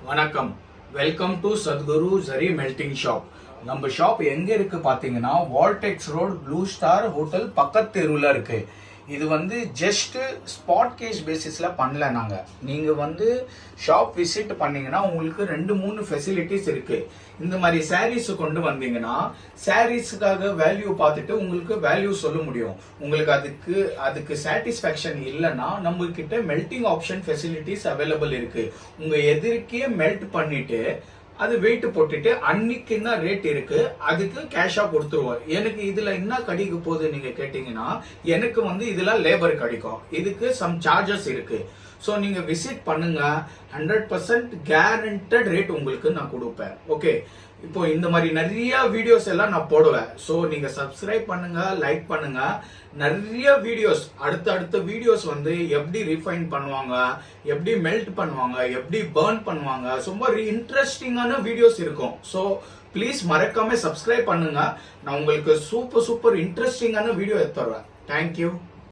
வணக்கம். Welcome to Sadguru Jari melting shop. நம்ம shop எங்க இருக்கு பாத்தீங்கன்னா Waltax road blue star hotel பக்கத்து தெருவில் இருக்கு. இது ஜஸ்ட் ஸ்பாட் கேஸ் பேசிஸ்ல பண்ணல. நீங்க ஷாப் விசிட் பண்ணீங்கன்னா உங்களுக்கு 2-3 ஃபெசிலிட்டிஸ் இருக்கு. இந்த மாதிரி சாரீஸ் கொண்டு வந்தீங்கன்னா சாரீஸுக்காக வேல்யூ பார்த்துட்டு உங்களுக்கு வேல்யூ சொல்ல முடியும். உங்களுக்கு அதுக்கு சாட்டிஸ்ஃபேக்ஷன் இல்லைன்னா நம்ம கிட்ட மெல்டிங் ஆப்ஷன் ஃபெசிலிட்டிஸ் அவைலபிள் இருக்கு. உங்க எதிர்க்கே மெல்ட் பண்ணிட்டு அது வெயிட் போட்டுட்டு அன்னைக்கு என்ன ரேட் இருக்கு அதுக்கு கேஷா கொடுத்துருவோம். எனக்கு இதுல என்ன கிடைக்க போகுது நீங்க கேட்டீங்கன்னா, எனக்கு இதுல லேபர் கிடைக்கும். இதுக்கு சம் சார்ஜஸ் இருக்கு. ஸோ நீங்க விசிட் பண்ணுங்க. 100% கேரண்டட் ரேட் உங்களுக்கு நான் கொடுப்பேன். ஓகே, இப்போ இந்த மாதிரி நிறைய வீடியோஸ் எல்லாம் நான் போடுவேன். ஸோ நீங்க சப்ஸ்கிரைப் பண்ணுங்க, லைக் பண்ணுங்க. நிறைய வீடியோஸ் அடுத்த வீடியோஸ் எப்படி ரிஃபைன் பண்ணுவாங்க, எப்படி மெல்ட் பண்ணுவாங்க, எப்படி பர்ன் பண்ணுவாங்க, ரொம்ப இன்ட்ரெஸ்டிங்கான வீடியோஸ் இருக்கும். ஸோ ப்ளீஸ் மறக்காம சப்ஸ்கிரைப் பண்ணுங்க. நான் உங்களுக்கு சூப்பர் இன்ட்ரெஸ்டிங்கான வீடியோ எடுத்துருவேன். தேங்க்யூ.